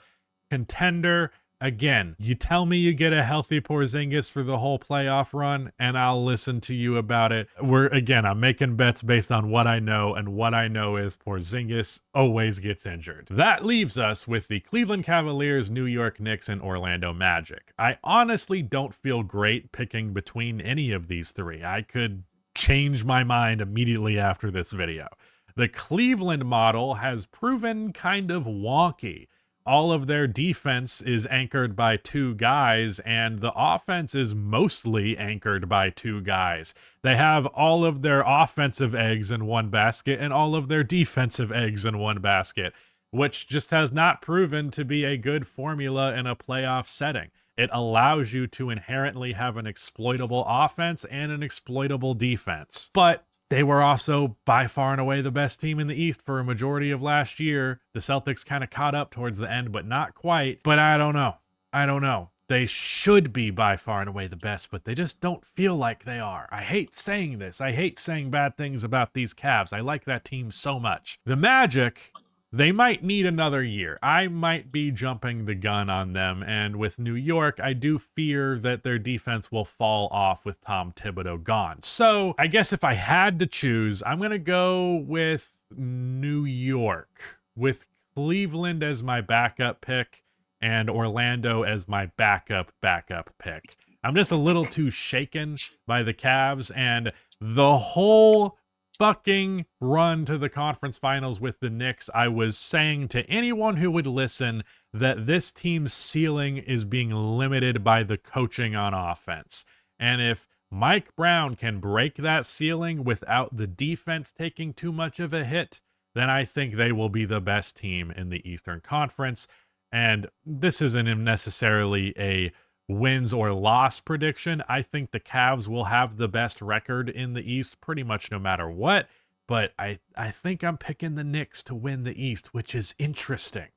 Contender, again, you tell me you get a healthy Porzingis for the whole playoff run, and I'll listen to you about it. I'm making bets based on what I know, and what I know is Porzingis always gets injured. That leaves us with the Cleveland Cavaliers, New York Knicks, and Orlando Magic. I honestly don't feel great picking between any of these 3. I could change my mind immediately after this video. The Cleveland model has proven kind of wonky. All of their defense is anchored by 2 guys, and the offense is mostly anchored by 2 guys. They have all of their offensive eggs in one basket and all of their defensive eggs in one basket, which just has not proven to be a good formula in a playoff setting. It allows you to inherently have an exploitable offense and an exploitable defense. But they were also by far and away the best team in the East for a majority of last year. The Celtics kind of caught up towards the end, but not quite. But I don't know. They should be by far and away the best, but they just don't feel like they are. I hate saying this. I hate saying bad things about these Cavs. I like that team so much. The Magic, they might need another year. I might be jumping the gun on them, and with New York, I do fear that their defense will fall off with Tom Thibodeau gone. So I guess if I had to choose, I'm going to go with New York, with Cleveland as my backup pick and Orlando as my backup pick. I'm just a little too shaken by the Cavs, and the whole fucking run to the conference finals with the Knicks, I was saying to anyone who would listen that this team's ceiling is being limited by the coaching on offense. And if Mike Brown can break that ceiling without the defense taking too much of a hit, then I think they will be the best team in the Eastern Conference. And this isn't necessarily a wins or loss prediction. I think the Cavs will have the best record in the East pretty much no matter what, but I think I'm picking the Knicks to win the East, which is interesting.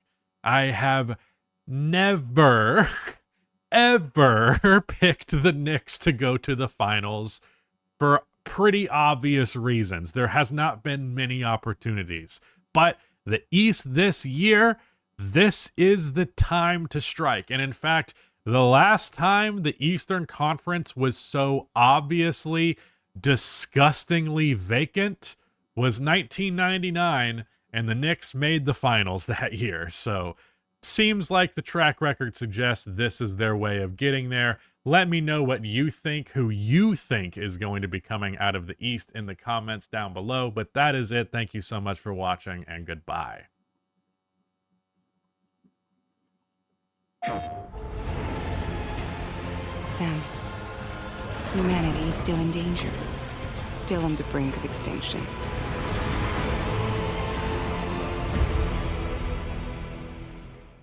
I have never, ever picked the Knicks to go to the finals for pretty obvious reasons. There has not been many opportunities. But the East this year, this is the time to strike. And in fact, the last time the Eastern Conference was so obviously, disgustingly vacant was 1999, and the Knicks made the finals that year. So seems like the track record suggests this is their way of getting there. Let me know what you think, who you think is going to be coming out of the East in the comments down below. But that is it. Thank you so much for watching, and goodbye. Sam, humanity is still in danger, still on the brink of extinction.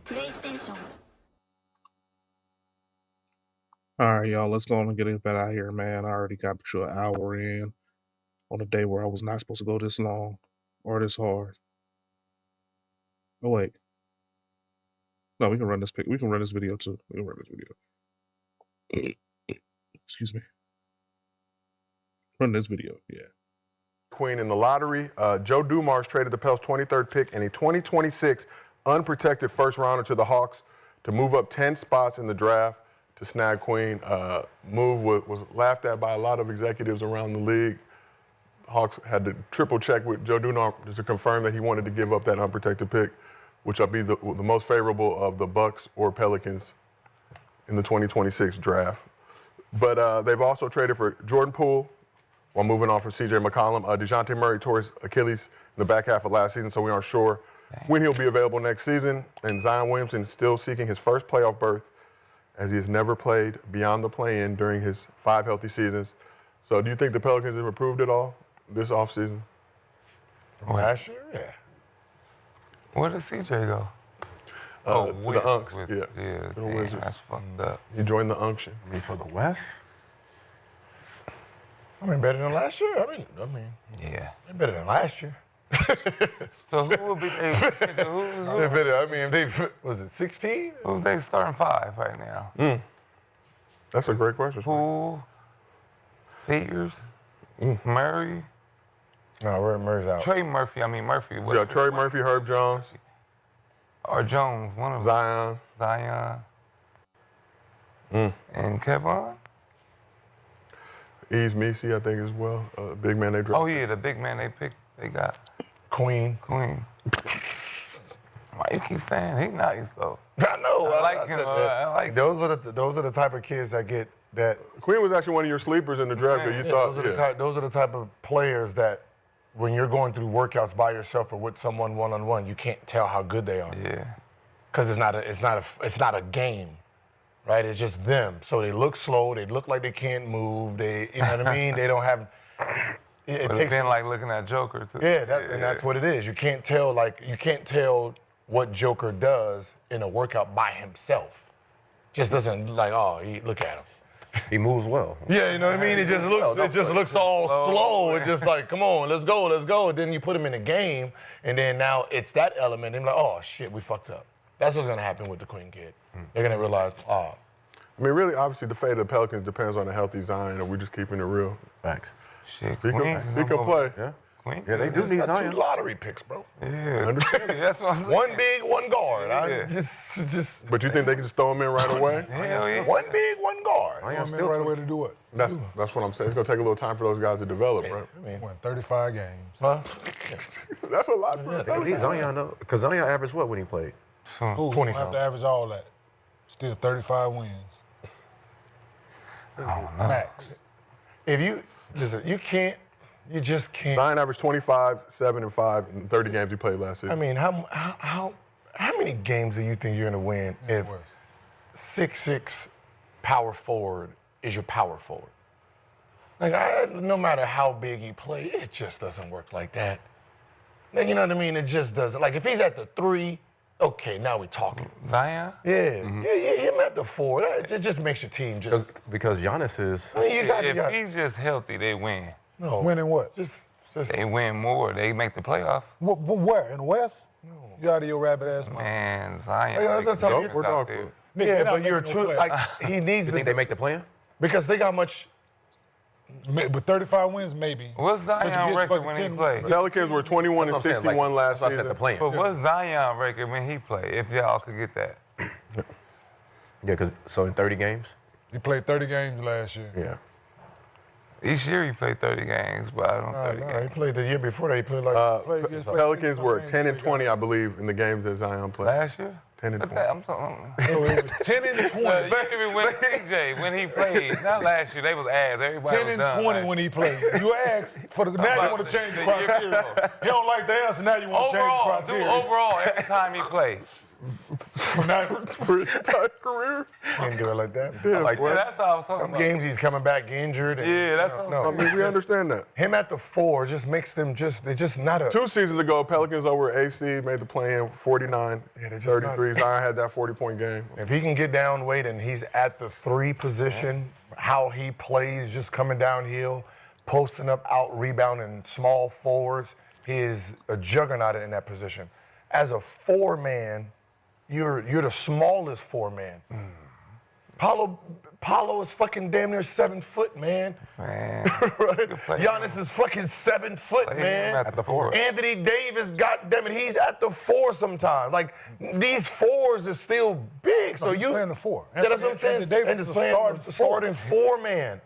PlayStation. All right, y'all, let's go on and get it out of here, man. I already got to an hour in on a day where I was not supposed to go this long or this hard. Oh, wait. No, we can run this pic. We can run this video too. We can run this video. Excuse me. Run this video, yeah. Queen in the lottery. Joe Dumars traded the Pels' 23rd pick and a 2026 unprotected first rounder to the Hawks to move up 10 spots in the draft to snag Queen. Move was laughed at by a lot of executives around the league. Hawks had to triple check with Joe Dumars to confirm that he wanted to give up that unprotected pick, which will be the most favorable of the Bucks or Pelicans in the 2026 draft. But they've also traded for Jordan Poole while moving on from C.J. McCollum. DeJounte Murray tore his Achilles in the back half of last season, so we aren't sure when he'll be available next season. And Zion Williamson is still seeking his first playoff berth, as he has never played beyond the play-in during his 5 healthy seasons. So do you think the Pelicans have improved at all this offseason? From last year? Yeah. Where did CJ go? To the Unks, Yeah, the Wizards. That's fucked up. He joined the Unction. I mean, for the West? I mean, better than last year. I mean, Yeah. they're better than last year. So who will be I mean, they was it 16? Who's they starting 5 right now? That's a great question. Poole, Figures, Murray. No, Murray's out. Trey Murphy. Yeah, Trey Murphy, Herb Jones. Or Jones, one of them. Zion. And Kevon. Ease Messi, I think, as well. Big man they dropped. Oh, yeah, the big man they picked. They got Queen. Why you keep saying he nice though? I know. I like him. I like those are the type of kids that get that. Queen was actually one of your sleepers in the draft. You thought those are the type of players that when you're going through workouts by yourself or with someone one-on-one, you can't tell how good they are. Yeah. Because it's not a game, right? It's just them. So they look slow. They look like they can't move. You know what I mean? They don't have. It takes been like looking at Joker too. Yeah, and that's what it is. You can't tell what Joker does in a workout by himself. Just doesn't look at him. He moves well. Yeah, you know what I mean? It just looks all slow. It's just like, come on, let's go. And then you put him in a game, and then now it's that element. And they're like, oh shit, we fucked up. That's what's gonna happen with the Queen kid. They're gonna realize, I mean, really, obviously, the fate of the Pelicans depends on a healthy Zion, and we're just keeping it real. Facts. Shit, He can play. Yeah. Queen. Yeah, they do need Zion. 2 lottery picks, bro. Yeah. That's what I'm saying. One big, one guard. But you think they can just throw him in right away? Hell yeah. One big, one guard. Throw him in right away to do what? That's what I'm saying. It's gonna take a little time for those guys to develop, right? I mean, won 35 games. Huh? That's a lot for They need Zion though, because Zion averaged what when he played? 20. Have to average all that. Still 35 wins. Max. If you listen, you just can't. Zion averaged 25, 7, and 5 in 30 games he played last season. I mean, how many games do you think you're gonna win if 6'6" power forward is your power forward? Like, no matter how big he plays, it just doesn't work like that. Like, you know what I mean? It just doesn't. Like, if he's at the 3, okay, now we're talking. Zion? Yeah, him at the 4. It just makes your team just. Because Giannis is. I mean, if he's just healthy, they win. No. Winning what? Just They win more. They make the playoff. Where? In the West? No. You out of your rabbit ass mind. Man, Zion. Hey, that's what I'm We're talking. Yeah, but you're true. Like he needs. You think they make the plan? Because they got much. With 35 wins, maybe. What's Zion record when he played? Pelicans were 21 and 61 last season. That's the plan. But what's Zion record when he played? If y'all could get that. Yeah, because so in 30 games. He played 30 games last year. Yeah. Each year he played 30 games, but I don't 30 games. He played the year before that. He played like. Pelicans were 10 and 20, I believe, in the games that Zion played. Last year? 10 and 20. I'm talking. So it was 10 and 20. When TJ, when he played, not last year, they was ass. Everybody 10 was and done. 20 when he played. You asked for the. Now you want to change the criteria. You don't like the answer. Now you want to change the criteria. Overall, every time he plays. For his entire career? Can't do it like that. Yeah, like that. That's how I was talking Some about. games he's coming back injured. And, yeah, that's what I mean, we understand that. Him at the 4 just makes them they're just not a. 2 seasons ago, Pelicans over AC made the play-in 49, 33. Zion had that 40-point game. If he can get down weight and he's at the 3 position, how he plays, just coming downhill, posting up, out rebounding small forwards, he is a juggernaut in that position. As a 4-man, you're the smallest 4-man. Paulo is fucking damn near 7 foot, man. Man. Right? Giannis is fucking 7 foot, man. At the 4. Anthony Davis, goddamn it, he's at the 4 sometimes. Like these 4s are still big. So you playing the 4. That's what I'm saying. Davis is playing starting 4-man.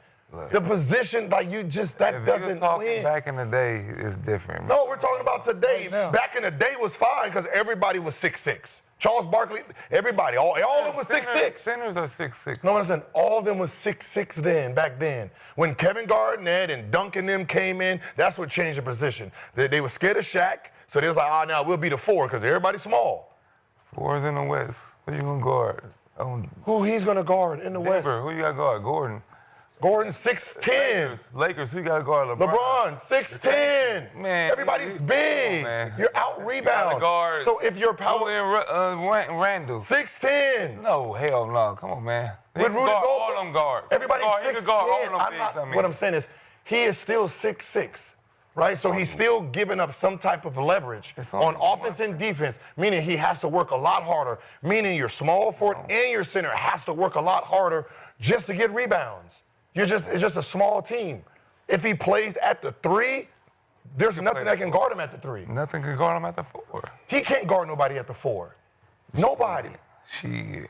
The position, like you just that doesn't win. Back in the day is different. No, we're talking about today. Back in the day was fine because everybody was 6'6". Charles Barkley, everybody, all of them was 6'6". Centers are 6'6". No, I'm saying all of them was 6'6" then, back then. When Kevin Garnett and Duncan them came in, that's what changed the position. They were scared of Shaq, so they was like, now we'll be the 4 because everybody's small. 4's in the West. Who you gonna guard? Who he's gonna guard in the West? Who you gotta guard? Gordon. Gordon 6'10". Lakers, who you gotta guard? LeBron 6'10". Man, everybody's big. You're out rebound. So if you're Randall 6'10". No, hell no. Come on, man. With Rudy guard Gobert, all them guards. Everybody's 6'10". What I'm saying is he is still 6'6". Right? So he's still giving up some type of leverage on offense and defense, meaning he has to work a lot harder, meaning your small forward and your center has to work a lot harder just to get rebounds. It's just a small team. If he plays at the 3, there's nothing that can guard him at the 3. Nothing can guard him at the 4. He can't guard nobody at the 4. Nobody. Shit.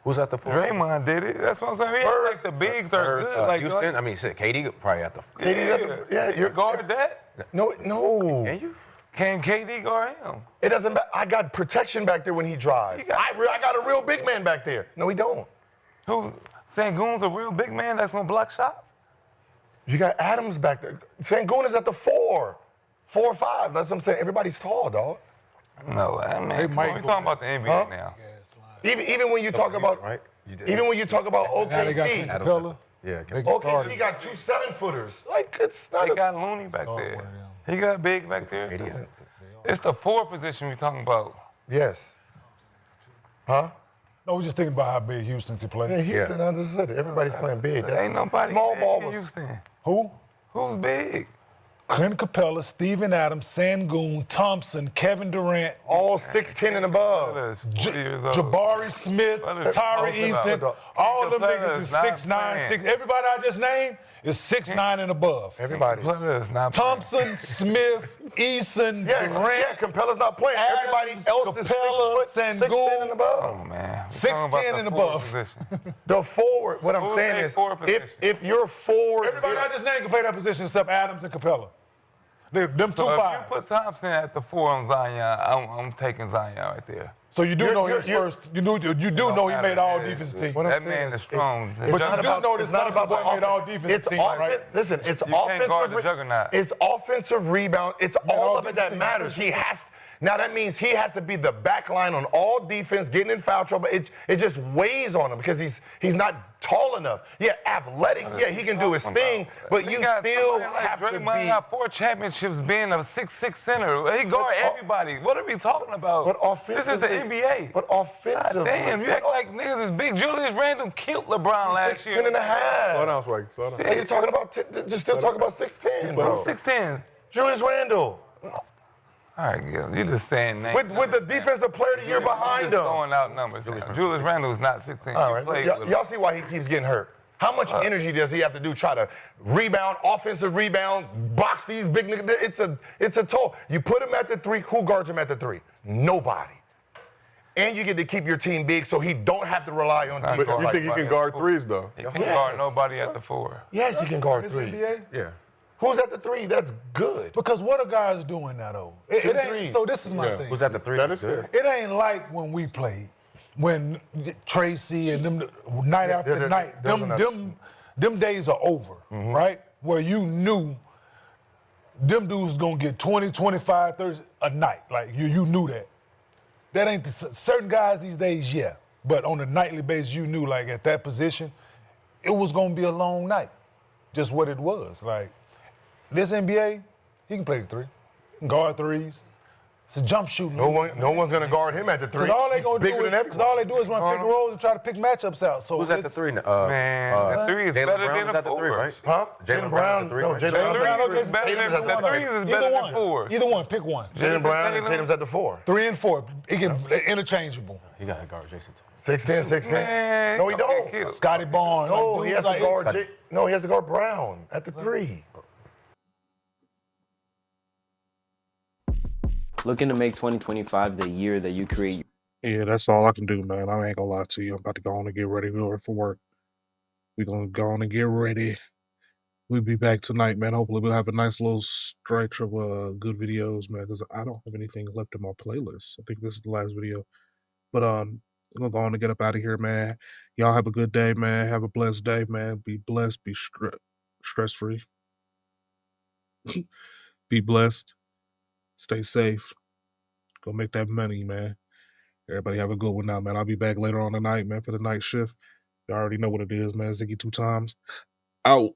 Who's at the 4? Draymond did it. That's what I'm saying. He like the bigs are good. Like Houston. I mean, shit, KD probably at the 4. Yeah, you guard that? No. Can you? Can KD guard him? It doesn't. I got protection back there when he drives. I got a real big man back there. No, he don't. Who? Sengun's a real big man that's gonna block shots? You got Adams back there. Sengun is at the 4 or 5. That's what I'm saying. Everybody's tall, dog. No, I mean, we're talking about the NBA now. Even when you talk about even when you talk about OKC, OKC got 2 7-footers. Like it's not. They got Looney back there. He got big back there. It's the 4 position we're talking about. Yes. Huh? No, we're just thinking about how big Houston could play. Yeah, Houston, I just said it. Everybody's playing big. Ain't nobody small big ball in Houston. Who? Who's big? Clint Capella, Steven Adams, Sengun, Thompson, Kevin Durant. All 6'10" and above. Jabari Smith, Tyree Eason. All of them niggas is 6'9", 6. Everybody I just named is 6'9" and above. Everybody. Thompson, Smith, Eason, Durant. Yeah, Capella's not playing. Everybody else is Capella, 6'10" and above. Oh, man. 6'10" and above. The forward, what I'm saying is, if you're forward. Everybody I just named can play that position except Adams and Capella. Them 2 So if 5s. you put Thompson at the 4 on Zion, I'm taking Zion right there. So you do know his first. You do know he made all defensive team. That man is strong. But you do know this not about boy made all defensive team, right? Listen, it's You can't guard the juggernaut. It's offensive rebound. It's all of it that matters. He has. Now that means he has to be the back line on all defense, getting in foul trouble. It just weighs on him because he's not tall enough. Yeah, athletic. Yeah, he can do his thing, but you still have to be. Draymond got 4 championships being a 6'6" center. He guard everybody. What are we talking about? But offensively, this is the NBA. But offensively, God damn, you act like niggas is big. Julius Randle killed LeBron last year. 6'10" and a half. Slow down, Swag. Slow down. Hey, you're talking about just still talking about 6'10", bro. 6'10". Julius Randle. All right, Gil, you're just saying names. With the defensive player of the year behind him. Throwing out numbers. Julius Randle is not 6'10". All right, y'all see why he keeps getting hurt. How much energy does he have to do try to rebound, offensive rebound, box these big niggas? It's a toll. You put him at the 3, who guards him at the 3? Nobody. And you get to keep your team big so he don't have to rely on defense. But you think he can guard 3s, though? He can guard nobody at the 4. Yes, he can guard 3. Yeah. Who's at the 3? That's good. Because what are guys doing now, though? It ain't, so this is my thing. Who's at the 3? That is fair. It ain't like when we played, when Tracy and them night after night, them days are over, right? Where you knew them dudes was gonna get 20, 25, 30 a night. Like you knew that. That ain't certain guys these days, yeah. But on a nightly basis, you knew like at that position, it was gonna be a long night. Just what it was. Like this NBA, he can play the 3, he can guard 3s. It's a jump shooting. No one's gonna guard him at the 3. Because all they gonna do is run pick and rolls and try to pick matchups out. So who's at the 3? Man, the 3 is better than the 4. Right? Huh? Jaylen Brown at the 3. No, Jaylen Brown is better than the 3s is better than 4. Either one, pick one. Jaylen Brown and Tatum's at the 4. 3 and 4, it can interchangeable. He got to guard Jason. 6'10", 6'10". No, he don't. Scotty Barnes. No, he has to guard. No, he has to guard Brown at the 3. Looking to make 2025 the year that you create. Yeah, that's all I can do, man. I ain't gonna lie to you. I'm about to go on and get ready for work. We're gonna go on and get ready. We'll be back tonight, man. Hopefully we'll have a nice little stretch of good videos, man, because I don't have anything left in my playlist. I think this is the last video. But I'm gonna go on and get up out of here, man. Y'all have a good day, man. Have a blessed day, man. Be blessed, be stress-free. Be blessed. Stay safe. Go make that money, man. Everybody have a good one now, man. I'll be back later on tonight, man, for the night shift. Y'all already know what it is, man. Ziggy2x. Out.